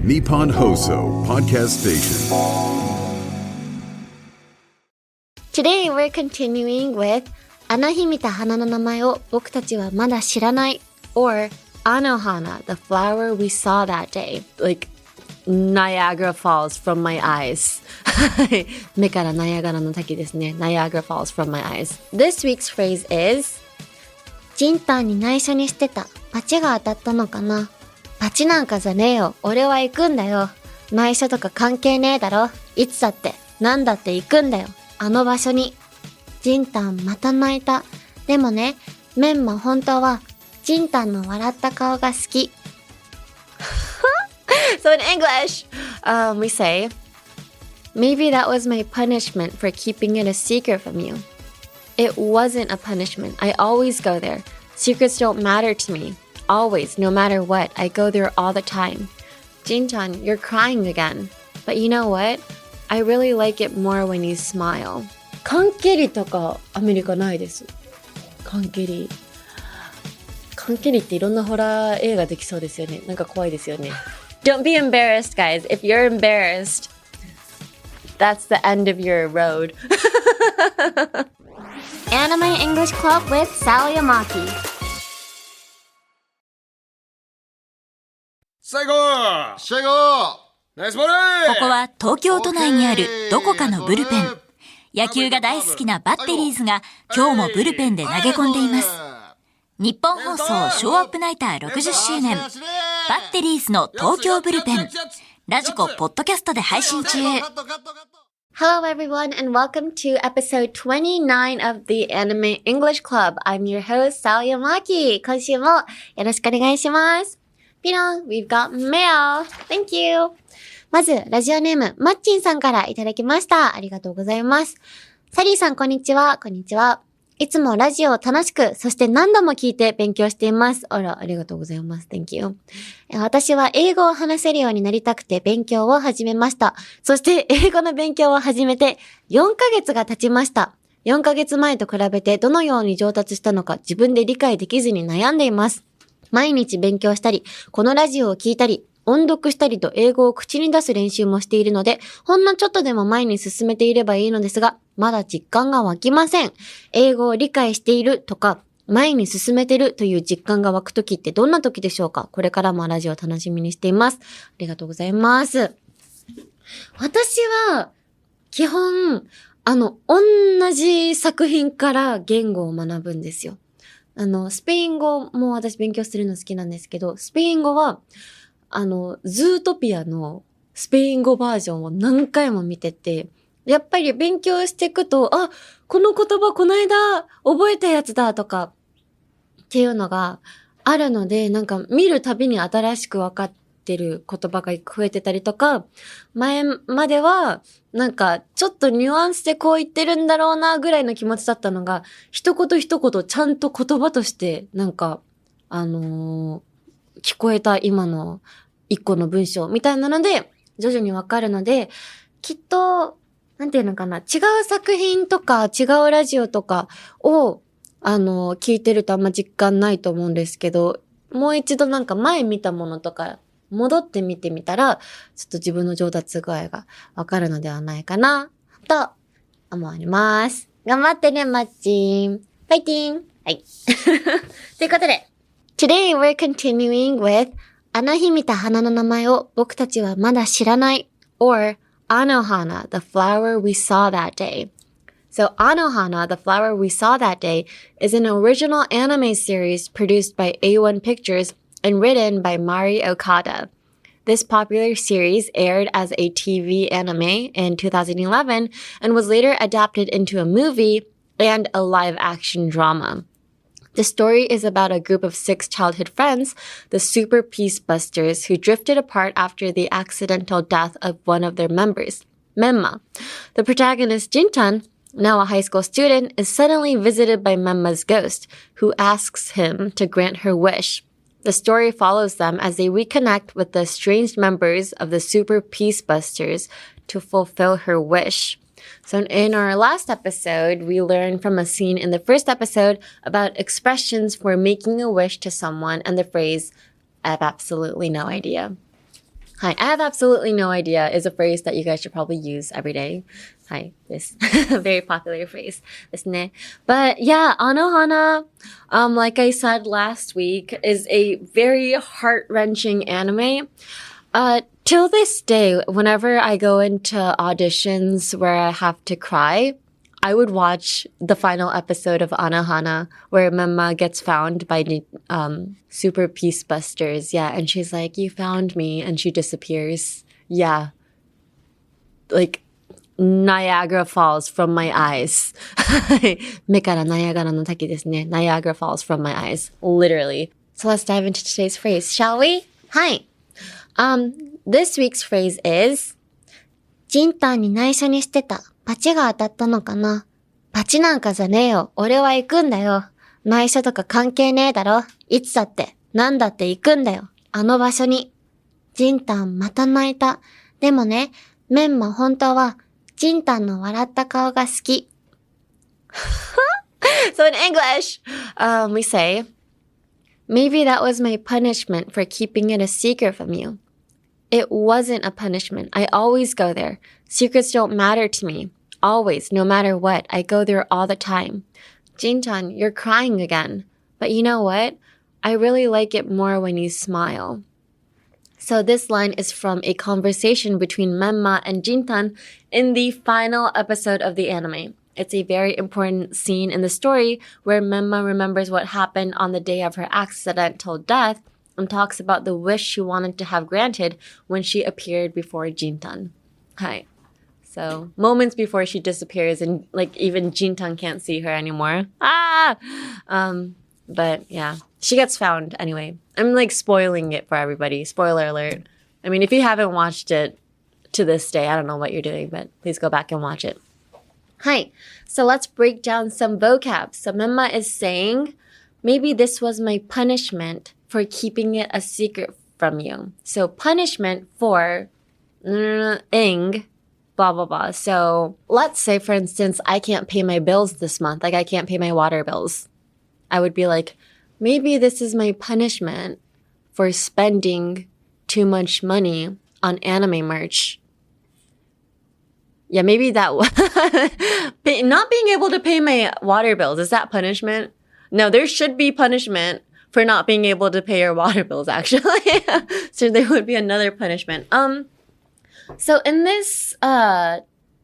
Nippon Hoso Podcast Station. Today we're continuing with あの日見た花の名前を僕たちはまだ知らない or Anohana, the flower we saw that day. Like Niagara Falls from my eyes. 目からナイアガラの滝ですね。Niagara Falls from my eyes. This week's phrase is ジンタンに内緒にしてた。バチが当たったのかな。バチなんかじゃねぇよ。俺は行くんだよ。内緒とか関係ねぇだろ。いつだって、なんだって行くんだよ。あの場所に。ジンタンまた泣いた。でもね、めんまほんとは、ジンタンの笑った顔が好き。So in English, we say, maybe that was my punishment for keeping it a secret from you. It wasn't a punishment. I always go there. Secrets don't matter to me. Always, no matter what, I go there all the time. Jintan, you're crying again. But you know what? I really like it more when you smile. 関係りとかアメリカないです。関係りっていろんなホラー映画できそうですよね。なんか怖いですよね。Don't be embarrassed, guys. If you're embarrassed, that's the end of your road. Anime English Club with Sal Yamaki. 最後ナイスボール。ここは東京都内にあるどこかのブルペン。野球が大好きなバッテリーズが今日もブルペンで投げ込んでいます。日本放送ショーアップナイター60周年。バッテリーズの東京ブルペン。ラジコポッドキャストで配信中。Hello everyone and welcome to episode 29 of the Anime English Club. I'm your host, Sal Yamaki. 今週もよろしくお願いします。ピロン、we've got mail. Thank you. まず、ラジオネーム、マッチンさんからいただきました。ありがとうございます。サリーさん、こんにちは。こんにちは。いつもラジオを楽しく、そして何度も聞いて勉強しています。あら、ありがとうございます。Thank you. 私は英語を話せるようになりたくて勉強を始めました。そして英語の勉強を始めて4ヶ月が経ちました。4ヶ月前と比べてどのように上達したのか自分で理解できずに悩んでいます。毎日勉強したり、このラジオを聞いたり、音読したりと英語を口に出す練習もしているので、ほんのちょっとでも前に進めていればいいのですが、まだ実感が湧きません。英語を理解しているとか、前に進めてるという実感が湧くときってどんなときでしょうか？これからもラジオを楽しみにしています。ありがとうございます。私は、基本、同じ作品から言語を学ぶんですよ。スペイン語も私勉強するの好きなんですけど、スペイン語は、ズートピアのスペイン語バージョンを何回も見てて、やっぱり勉強していくと、あ、この言葉この間覚えたやつだとかっていうのがあるので、なんか見るたびに新しく分かってる言葉が増えてたりとか、前まではなんかちょっとニュアンスでこう言ってるんだろうなぐらいの気持ちだったのが、一言一言ちゃんと言葉としてなんか、聞こえた今の一個の文章みたいなので徐々にわかるので、きっとなんていうのかな、違う作品とか違うラジオとかを聞いてるとあんま実感ないと思うんですけど、もう一度なんか前見たものとか戻って見てみたらちょっと自分の上達具合がわかるのではないかなと思います。頑張ってね、マッチン。ファイティン。はい。ということでToday we're continuing with あの日見た花の名前を僕たちはまだ知らない or Anohana, the flower we saw that day. So Anohana, the flower we saw that day is an original anime series produced by A1 Pictures and written by Mari Okada. This popular series aired as a TV anime in 2011 and was later adapted into a movie and a live-action drama.The story is about a group of 6 childhood friends, the Super Peace Busters, who drifted apart after the accidental death of one of their members, Menma. The protagonist, Jintan, now a high school student, is suddenly visited by Menma's ghost, who asks him to grant her wish. The story follows them as they reconnect with the estranged members of the Super Peace Busters to fulfill her wish.So in our last episode, we learned from a scene in the first episode about expressions for making a wish to someone and the phrase, I have absolutely no idea. Hi, I have absolutely no idea is a phrase that you guys should probably use every day. Hi, this very popular phrase ですね. But yeah, Anohana, like I said last week, is a very heart-wrenching anime. Till this day, whenever I go into auditions where I have to cry, I would watch the final episode of Anohana where Memma gets found by Super Peace Busters. Yeah, and she's like, you found me, and she disappears. Yeah. Like, Niagara Falls from my eyes. 目からナイアガラの滝ですね. Niagara Falls from my eyes. Literally. So let's dive into today's phrase, shall we? Hi. This week's phrase is ジンタンに内緒にしてた。バチが当たったのかな。バチなんかじゃねぇよ。俺は行くんだよ。内緒とか関係ねぇだろ。いつだって、なんだって行くんだよ。あの場所に。ジンタンまた泣いた。でもね、メンマ本当は、ジンタンの笑った顔が好き。So in English, we say, maybe that was my punishment for keeping it a secret from you. It wasn't a punishment. I always go there. Secrets don't matter to me. Always, no matter what. I go there all the time. Jintan, you're crying again. But you know what? I really like it more when you smile. So this line is from a conversation between Memma and Jintan in the final episode of the anime. It's a very important scene in the story where Memma remembers what happened on the day of her accidental death and talks about the wish she wanted to have granted when she appeared before Jintan. Hi. So, moments before she disappears and, like, even Jintan can't see her anymore. But, yeah. She gets found anyway. I'm, like, spoiling it for everybody. Spoiler alert. I mean, if you haven't watched it to this day, I don't know what you're doing, but please go back and watch it. Hi. So, let's break down some vocab. So, Memma is saying, maybe this was my punishment for keeping it a secret from you. So, punishment for ing, blah, blah, blah. So let's say, for instance, I can't pay my bills this month. Like, I can't pay my water bills. I would be like, maybe this is my punishment for spending too much money on anime merch. Yeah, maybe that not being able to pay my water bills, is that punishment? No, there should be punishment for not being able to pay your water bills, actually. So there would be another punishment. So in this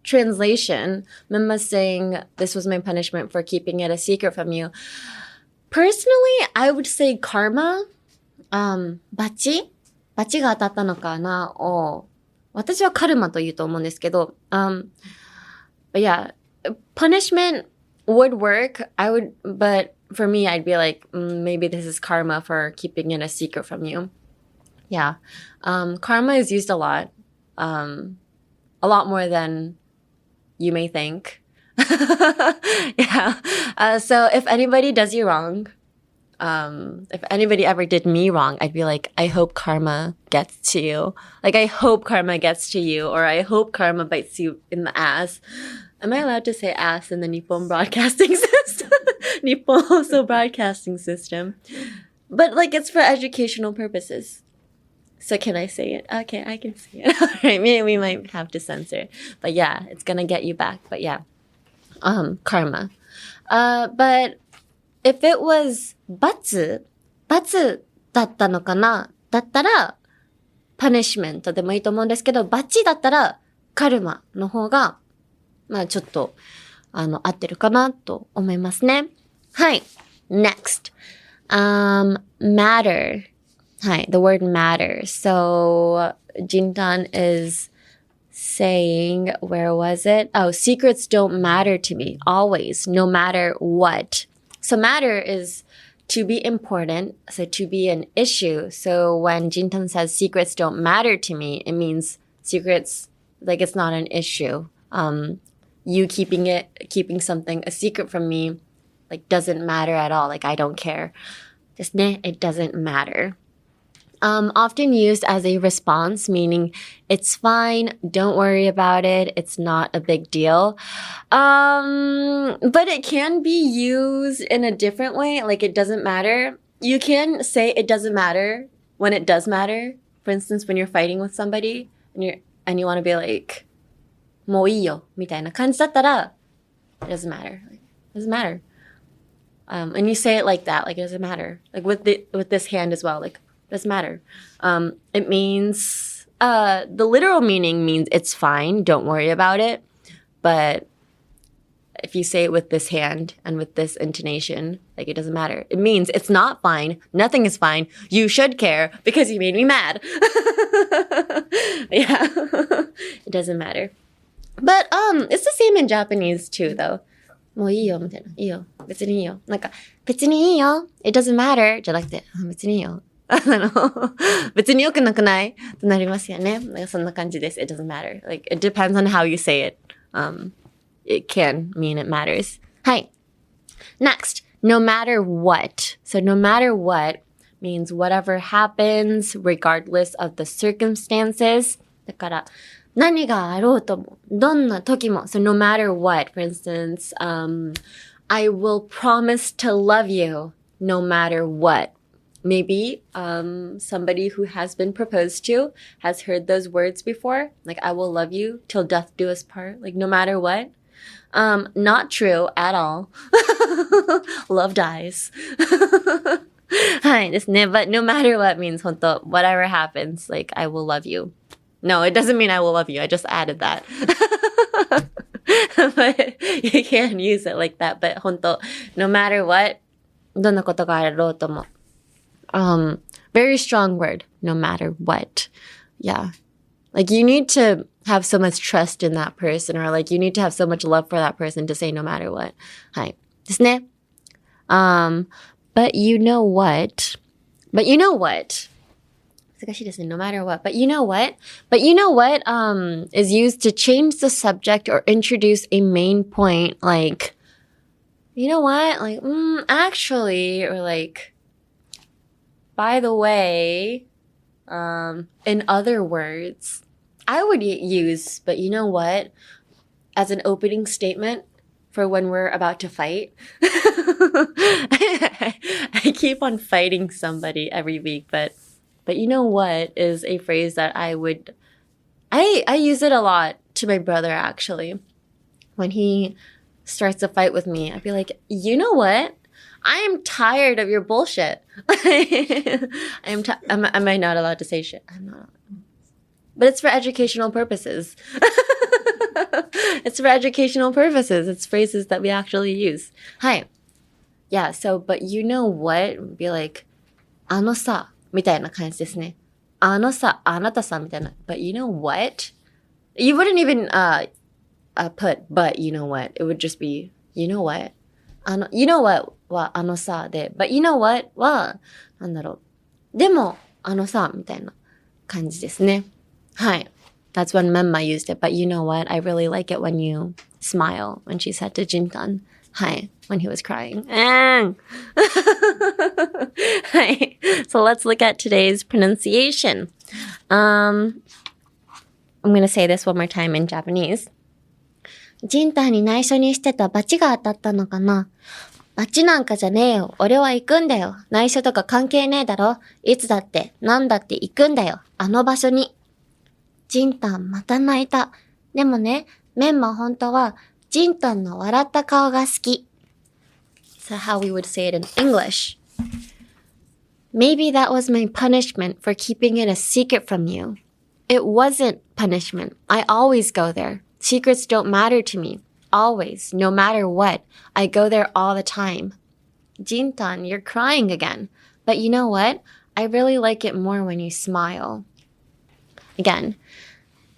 translation, Memma's saying, this was my punishment for keeping it a secret from you. Personally, I would say karma. バチが当たったのかなを、私はカルマと言うと思うんですけど、but yeah, punishment would work. But for me, I'd be like, maybe this is karma for keeping it a secret from you. Yeah. Karma is used a lot more than you may think. Yeah. So if anybody does you wrong, if anybody ever did me wrong, I'd be like, I hope karma gets to you. Like, I hope karma gets to you, or I hope karma bites you in the ass. Am I allowed to say ass in the Nippon Broadcasting System? Nippon Broadcasting System. But, like, it's for educational purposes. So can I say it? Okay, I can say it. All right, maybe we might have to censor it. But yeah, it's gonna get you back. But yeah, karma. But if it was 罰だったのかなだったら punishment でもいいと思うんですけど、罰だったらカルマの方が、まあちょっと、合ってるかなと思いますね。はい。Next. Matter. Hi, the word matter. So, Jintan is saying, where was it? Oh, secrets don't matter to me, always, no matter what. So, matter is to be important, so to be an issue. So, when Jintan says secrets don't matter to me, it means secrets, like it's not an issue. You keeping something a secret from me, like doesn't matter at all. Like, I don't care. Just it doesn't matter. Often used as a response, meaning it's fine, don't worry about it, it's not a big deal. But it can be used in a different way, like it doesn't matter. You can say it doesn't matter when it does matter, For instance, when you're fighting with somebody and you want to be like, もういいよみたいな感じだったら it doesn't matter. Like, it doesn't matter. And you say it like that, like it doesn't matter. Like with this hand as well, like it doesn't matter. It means the literal meaning means it's fine, don't worry about it. But if you say it with this hand and with this intonation, like it doesn't matter. It means it's not fine. Nothing is fine. You should care because you made me mad. Yeah. It doesn't matter. But it's the same in Japanese too, though. もういいよみたいな。いいよ。別にいいよ。なんか、別にいいよ。It doesn't matter. じゃなくて、別にいいよ。別に良くなくないとなりますよね。なんかそんな感じです。It doesn't matter. Like, it depends on how you say it. It can mean it matters. はい。Next, no matter what. So no matter what means whatever happens, regardless of the circumstances. だから、何があろうとも、どんな時も。So no matter what, for instance, I will promise to love you no matter what. Maybe somebody who has been proposed to has heard those words before. Like, I will love you till death do us part. Like, no matter what. Not true at all. Love dies. はいですね。But no matter what means 本当 whatever happens, like, I will love you. No, it doesn't mean I will love you. I just added that. But you can't use it like that. But 本当 no matter what, どんなことがあろうとも。Very strong word, no matter what. Yeah. Like you need to have so much trust in that person or like you need to have so much love for that person to say no matter what. はい。ですね。But you know what? No matter what. But you know what? Is used to change the subject or introduce a main point. Like, you know what? Like, actually, or like, by the way, in other words, I would use, but you know what? As an opening statement for when we're about to fight. I keep on fighting somebody every week, but you know what is a phrase that I use it a lot to my brother actually. When he starts a fight with me, I'd be like, you know what? I am tired of your bullshit. Am I not allowed to say shit? I'm not. But it's for educational purposes. It's for educational purposes. It's phrases that we actually use. Hi. Yeah, so, but you know what? Would be like, あのさ、みたいな感じですね。あのさ、あなたさ、みたいな。But you know what? You wouldn't even put, but you know what? It would just be, you know what? You know what はあのさで、but you know what は、なんだろう。でも、あのさ、みたいな感じですね。はい。That's when Memma used it. But you know what? I really like it when you smile, when she said to Jintan. はい。When he was crying. はい。So let's look at today's pronunciation. I'm going to say this one more time in Japanese. ジンタンに内緒にしてたバチが当たったのかな。バチなんかじゃねえよ。俺は行くんだよ。内緒とか関係ねえだろ。いつだって、なんだって行くんだよ。あの場所に。ジンタンまた泣いた。でもね、メンマほんとは、ジンタンの笑った顔が好き。So how we would say it in English. Maybe that was my punishment for keeping it a secret from you. It wasn't punishment. I always go there. Secrets don't matter to me. Always, no matter what. I go there all the time. Jintan, you're crying again. But you know what? I really like it more when you smile. Again,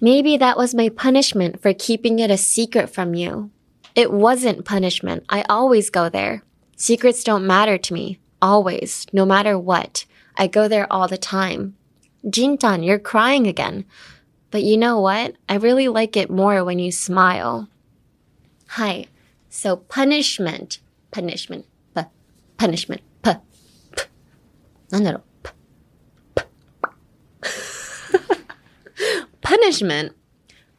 maybe that was my punishment for keeping it a secret from you. It wasn't punishment. I always go there. Secrets don't matter to me. Always, no matter what. I go there all the time. Jintan, you're crying again. But you know what? I really like it more when you smile. Hi. So punishment. Punishment. Punishment. P. なんだろう Punishment.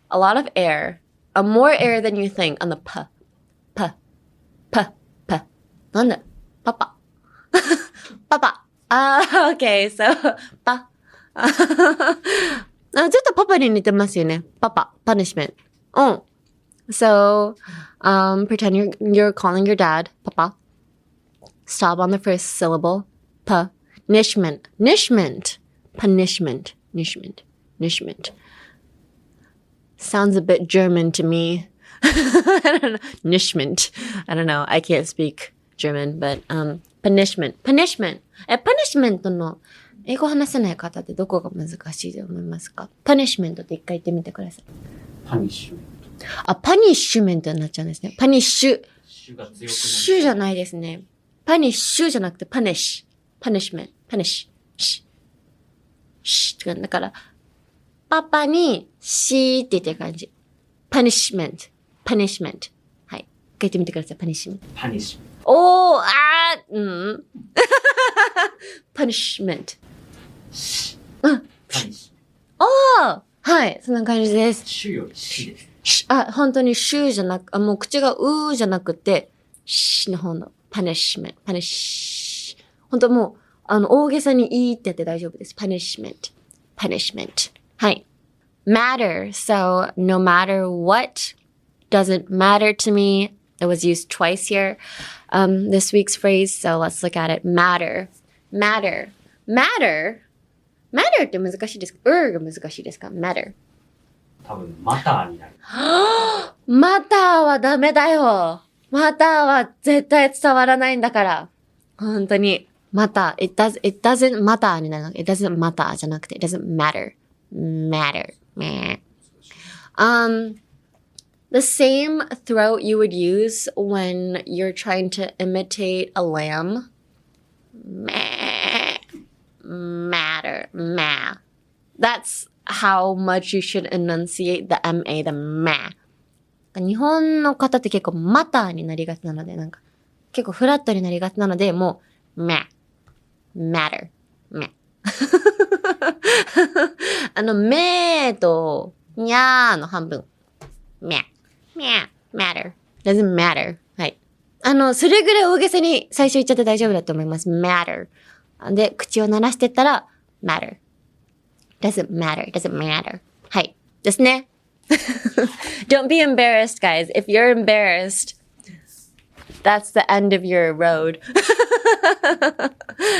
A lot of air. More air than you think on the p. P. P. P. なんだ Papa. Papa. Okay, so pa. ちょっとパパに似てますよね。パパ、punishment. So, pretend you're calling your dad, papa. Stop on the first syllable. Punishment. Punishment. Sounds a bit German to me. I don't know. Punishment. I don't know. I can't speak German, but, punishment. Punishment の英語話せない方ってどこが難しいと思いますか？ punishment って一回言ってみてください。パニッシュメント。パニッシュメントになっちゃうんですね。パニッシュ。シュじゃないですね。パニッシュじゃなくてパニッシュ。パニッシュメント。パニッシュ。シュ。だから、パパにシーって言ってる感じ。パニッシュメント。パニッシュメント。はい。一回言ってみてください。パニッシュメント。パニッシュメント。パニッシュメント。パニッシュ。はい。そんな感じです。シュよりシです。本当にシューじゃなく、もう口がうーじゃなくて、シの方のパニッシュメント。パニッシュ。本当もう、大げさにいいってやって大丈夫です。パニッシュメント。パニッシュメント。はい。matter. So, no matter what doesn't matter to me. It was used twice here. This week's phrase. So, let's look at it. Matter. Matter. Matter って難しいですか？が難しいですか？ matter。多分、マターになる。マターはダメだよ。マターは絶対伝わらないんだから。本当に。マター。it doesn't matter になる。it doesn't matter じゃなくて、it doesn't matter. matter. The same throat you would use when you're trying to imitate a lamb. Matter. That's how much you should enunciate the MA, the ma. 日本の方って結構マターになりがちなので、なんか結構フラットになりがちなので、もうmatter. めとにゃーの半分。matter. Doesn't matter. はい。それぐらい大げさに最初言っちゃって大丈夫だと思います。matter. で、口を鳴らしてったら、matter. Doesn't matter. はい。ですね。Don't be embarrassed, guys. If you're embarrassed, that's the end of your road.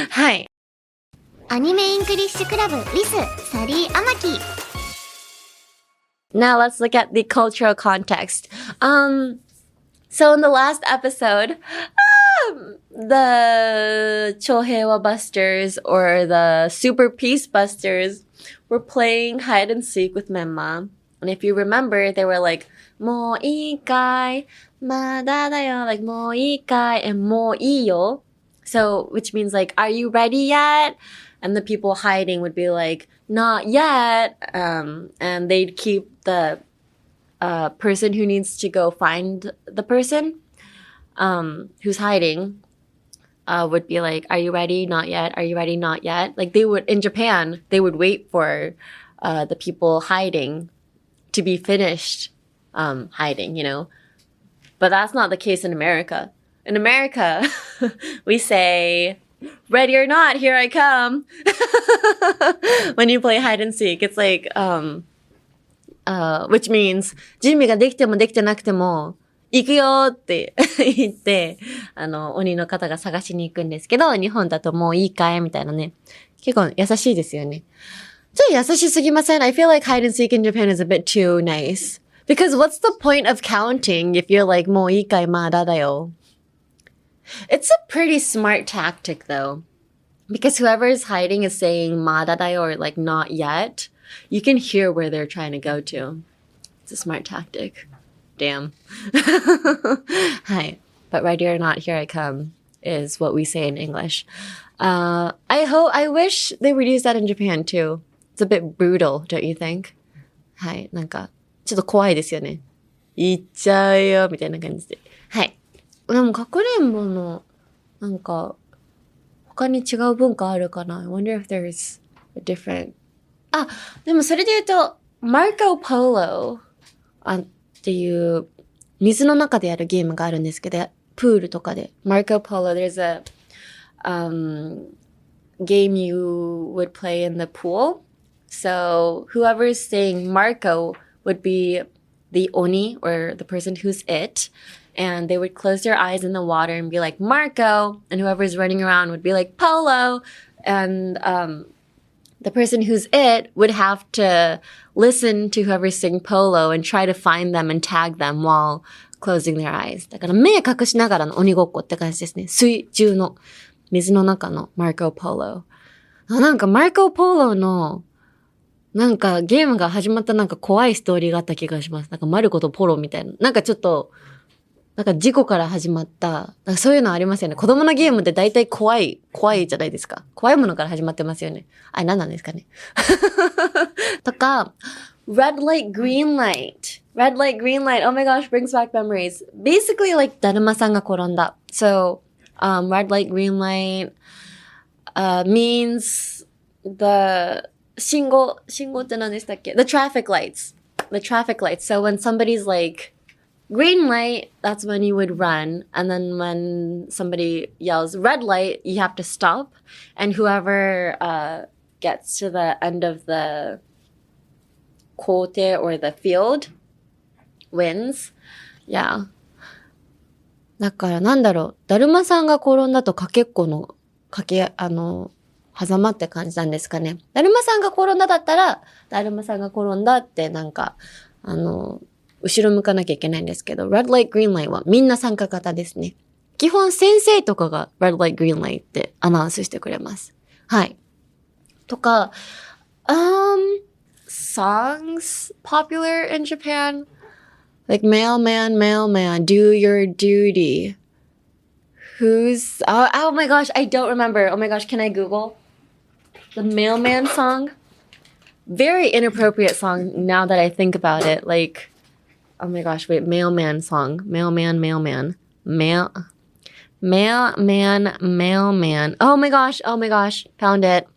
はい。アニメイングリッシュクラブリスサリーアマキ。Now let's look at the cultural context. So in the last episode, the Chohewa Busters or the Super Peace Busters were playing hide and seek with Memma. And if you remember, they were like, もういいかい? まだだよ. Like, もういいかい? And もういいよ. So, which means like, are you ready yet? And the people hiding would be like, not yet. And they'd keep the person who needs to go find the person who's hiding would be like, are you ready? Not yet. Are you ready? Not yet. Like they would, in Japan, they would wait for the people hiding to be finished hiding, you know? But that's not the case in America. In America, we say, ready or not, here I come. When you play hide and seek, it's like, which means, 準備ができてもできてなくても、行くよって言って、鬼の方が探しに行くんですけど、日本だともういいかいみたいなね。結構優しいですよね。ちょっと優しすぎません？ I feel like hide and seek in Japan is a bit too nice. Because what's the point of counting if you're like, もういいかいまだだよ? It's a pretty smart tactic though. Because whoever is hiding is saying まだだよ or like not yet. You can hear where they're trying to go to. It's a smart tactic. Damn. はい。But ready or not, here I come is what we say in English. I wish they would use that in Japan too. It's a bit brutal, don't you think? はい。なんか、ちょっと怖いですよね。行っちゃうよ、みたいな感じで。はい。でも、かくれんぼの、なんか、他に違う文化あるかな？ I wonder if there's a different... でもそれで言うと、Marco Polo っていう水の中でやるゲームがあるんですけど、プールとかで。Marco Polo, there's a game you would play in the pool So whoever's saying Marco would be the oni or the person who's it. And they would close their eyes in the water and be like, Marco. And whoever's running around would be like, Polo. And the person who's it would have to listen to whoever's saying Polo and try to find them and tag them while closing their eyes. だから目隠しながらの鬼ごっこって感じですね。水中の水の中のマルコ・ポロ。なんかマルコ・ポロのなんかゲームが始まったなんか怖いストーリーがあった気がします。なんかマルコとポロみたいな。なんかちょっとなんか事故から始まった、なんかそういうのありますよね。子供のゲームって大体怖いじゃないですか。怖いものから始まってますよね。あれ何なんですかね。とか、red light, green light. Red light, green light. Oh my gosh, brings back memories. Basically like だるまさんが転んだ。So, red light, green light, means the 信号って何でしたっけ? The traffic lights. The traffic lights. So when somebody's like, green light, that's when you would run. And then when somebody yells red light, you have to stop. And whoever gets to the end of the kote or the field wins. Yeah. だからなんだろう。だるまさんが転んだとかけっこの、狭間って感じなんですかね。だるまさんが転んだだったら、だるまさんが転んだってなんか、後ろ向かなきゃいけないんですけど、red light, green light はみんな参加型ですね。基本先生とかが red light, green light ってアナウンスしてくれます。はい。とか、songs popular in Japan? Like mailman, do your duty. Oh my gosh, I don't remember. Oh my gosh, can I Google? The mailman song? Very inappropriate song now that I think about it. Like, oh my gosh, wait, mailman song. Mailman. Oh my gosh, found it.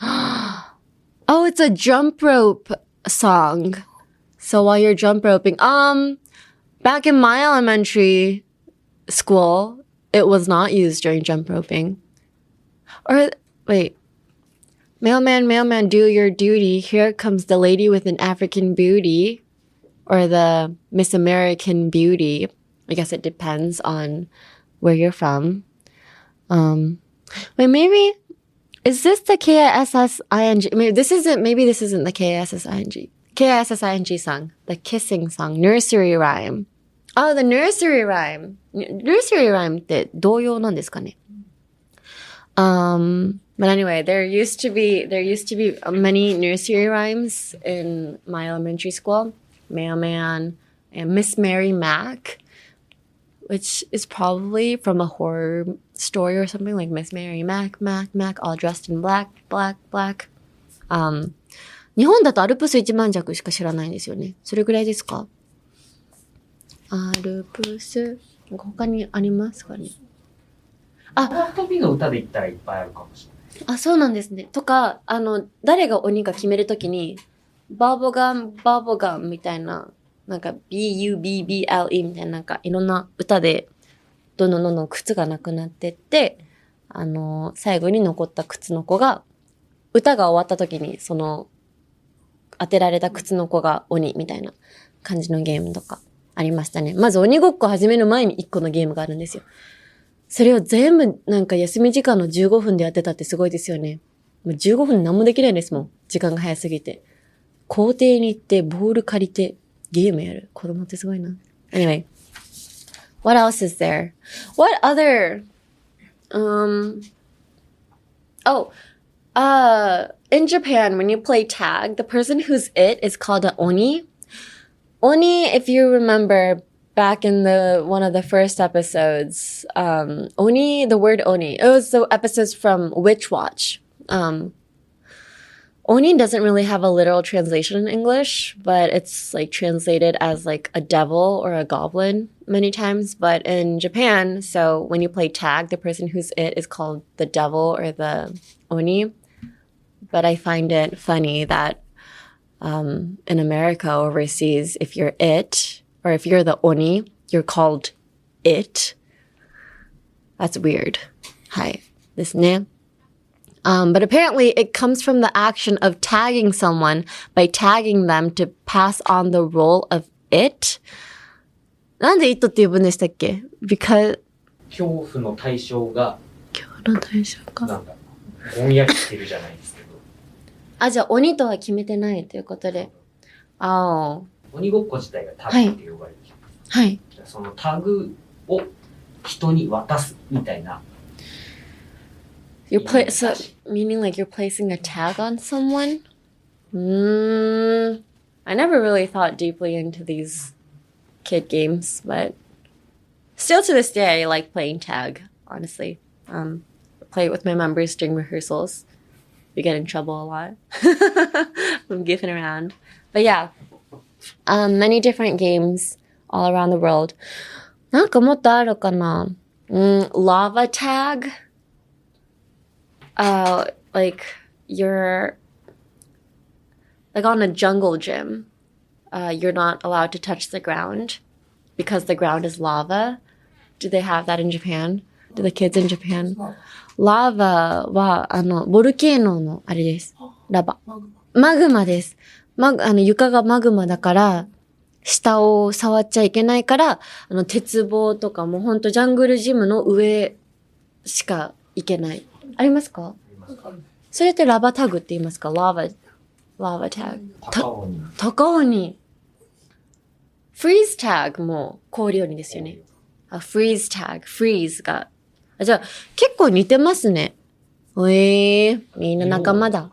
Oh, it's a jump rope song. So while you're jump roping, back in my elementary school, it was not used during jump roping. Or, wait. Mailman, do your duty. Here comes the lady with an African beauty. Or the Miss American Beauty. I guess it depends on where you're from. Wait, maybe, is this the KISSING? Maybe this isn't the KISSING. KISSING song. The kissing song. Nursery rhyme. Oh, the nursery rhyme. Nursery rhyme って童謡なんですかね? But anyway, there used to be many nursery rhymes in my elementary school. Mailman and Miss Mary Mac, which is probably from a horror story or something, like Miss Mary Mac, all dressed in black. 日本だとアルプス一万尺しか知らないんですよね。それぐらいですか？アルプス、他にありますかね？飛びの歌で言ったらいっぱいあるかもしれない。そうなんですね。とか、誰が鬼か決めるときに、バボガンみたいな、なんか B-U-B-B-L-E みたいな、なんかいろんな歌で、どんどん靴がなくなってって、最後に残った靴の子が、歌が終わったときに、その、当てられた靴の子が鬼みたいな感じのゲームとかありましたね。まず鬼ごっこ始める前に1個のゲームがあるんですよ。それを全部なんか休み時間の15分でやってたってすごいですよね。もう15分何もできないですもん。時間が早すぎて。校庭に行ってボール借りてゲームやる。子供ってすごいな。Anyway. What else is there? What other? In Japan, when you play tag, the person who's it is called an oni. Oni, if you remember back in one of the first episodes, oni, the word oni, it was the episodes from Witch Watch. Oni doesn't really have a literal translation in English, but it's like translated as like a devil or a goblin many times. But in Japan, so when you play tag, the person who's it is called the devil or the oni. But I find it funny that in America, overseas, if you're it, or if you're the oni, you're called it. That's weird. はい。ですね。But apparently it comes from the action of tagging someone by tagging them to pass on the role of it. なんで it って呼ぶんでしたっけ ?because 恐怖の対象が恐怖の対象か。なんだぼんやりしてるじゃないですけど。あ、じゃあ鬼とは決めてないということで。鬼ごっこ自体がタグって呼ばれる。はい。そのタグを人に渡すみたいな。So, meaning like you're placing a tag on someone? I never really thought deeply into these kid games, but still to this day, I like playing tag, honestly. I play it with my members during rehearsals. We get in trouble a lot from goofing around. But yeah, many different games all around the world. なんかもっとあるかな? Lava tag? Like you're like on a jungle gym. You're not allowed to touch the ground because the ground is lava. Do they have that in Japan? Do the kids in Japan? Lava はボルケーノのあれです。ラバ。マグマです。床がマグマだから、下を触っちゃいけないから、鉄棒とかもほんとジャングルジムの上しか行けない。ありますか？それってラバタグって言いますか？ラバタグ。高鬼。フリーズタグも氷鬼ですよね。フリーズタグ。フリーズが。じゃあ、結構似てますね。みんな仲間だ。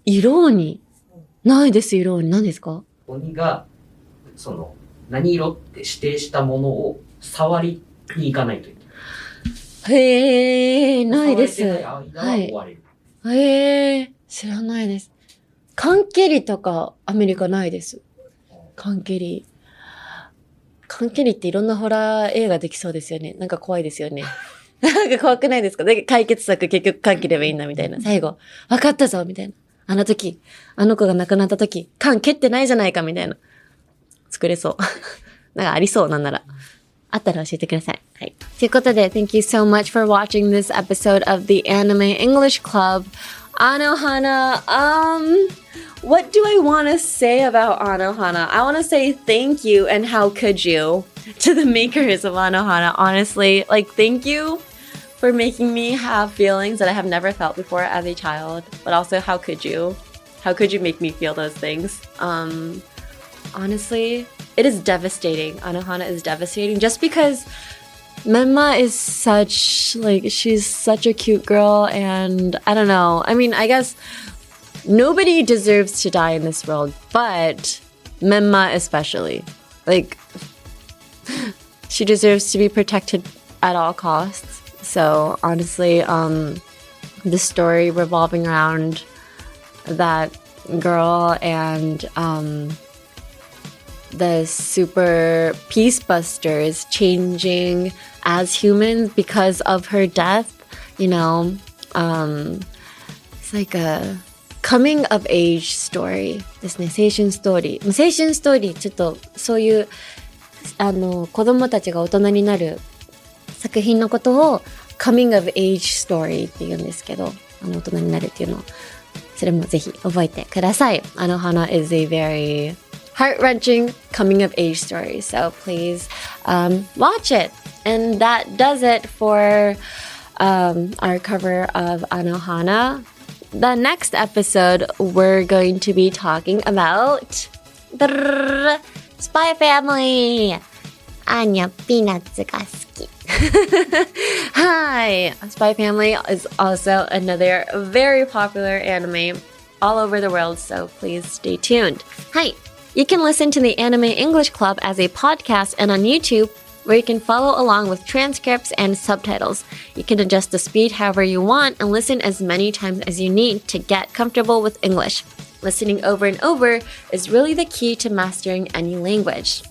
色鬼。ないです、色鬼。何ですか？鬼が、何色って指定したものを触りに行かないといけない。ないです。はい。知らないです。缶蹴りとかアメリカないです。缶蹴りっていろんなホラー映画できそうですよね。なんか怖いですよね。なんか怖くないですか？で、解決策結局缶蹴ればいいんだみたいな。最後、わかったぞみたいな。あの時、あの子が亡くなった時、缶蹴ってないじゃないかみたいな。作れそう。なんかありそうなんなら。あったら教えてください。はい。ということで、Thank you so much for watching this episode of the Anime English Club. Anohana, what do I want to say about Anohana? I want to say thank you and how could you to the makers of Anohana. Honestly, like thank you for making me have feelings that I have never felt before as a child. But also, how could you? How could you make me feel those things? Honestly, it is devastating. Anohana is devastating just because Menma is she's such a cute girl, and I don't know. I mean, I guess nobody deserves to die in this world, but Menma especially. Like, she deserves to be protected at all costs. So honestly, the story revolving around that girl and the super peace busters changing as humans because of her death, you know, it's like a coming of age story ですね。青春ストーリー。青春ストーリー、ちょっとそういう子供たちが大人になる作品のことを coming of age story って言うんですけど、大人になるっていうのを、それもぜひ覚えてください。Anohana is a very heart-wrenching coming of age story, so please watch it. And that does it for our cover of Anohana. The next episode, we're going to be talking about Spy Family. アーニャピーナッツが好き。Hi! Spy Family is also another very popular anime all over the world, so please stay tuned. Hi! You can listen to the Anime English Club as a podcast and on YouTube, where you can follow along with transcripts and subtitles. You can adjust the speed however you want and listen as many times as you need to get comfortable with English. Listening over and over is really the key to mastering any language.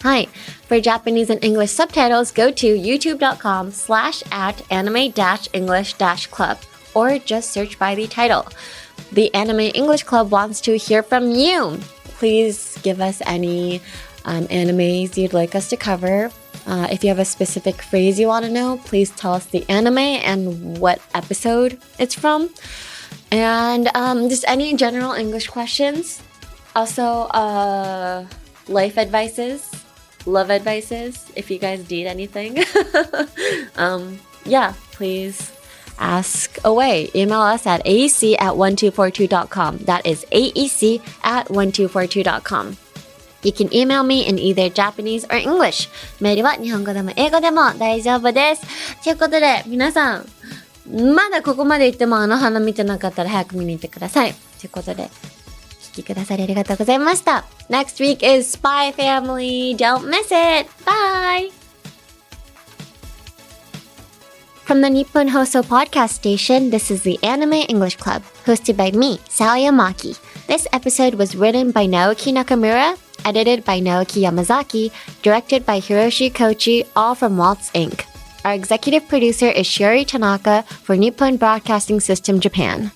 Hi, for Japanese and English subtitles, go to youtube.com/@anime-english-club or just search by the title. The Anime English Club wants to hear from you. Please give us any animes you'd like us to cover If you have a specific phrase you want to know, please tell us the anime and what episode it's from. And just any general English questions. Also, life advices, love advices, if you guys need anything. Yeah, please ask away. Email us at aec@1242.com. That is aec@1242.com. You can email me in either Japanese or English. メールは日本語でも英語でも大丈夫です。ということで、皆さん、まだここまで行ってもあの花見てなかったら早く見に行ってください。ということで、聞きくださりありがとうございました。Next week is Spy Family. Don't miss it. Bye! From the Nippon Hoso podcast station, this is the Anime English Club, hosted by me, Salia Maki. This episode was written by Naoki Nakamura, edited by Naoki Yamazaki, directed by Hiroshi Kochi, all from Waltz Inc. Our executive producer is Shiori Tanaka for Nippon Broadcasting System Japan.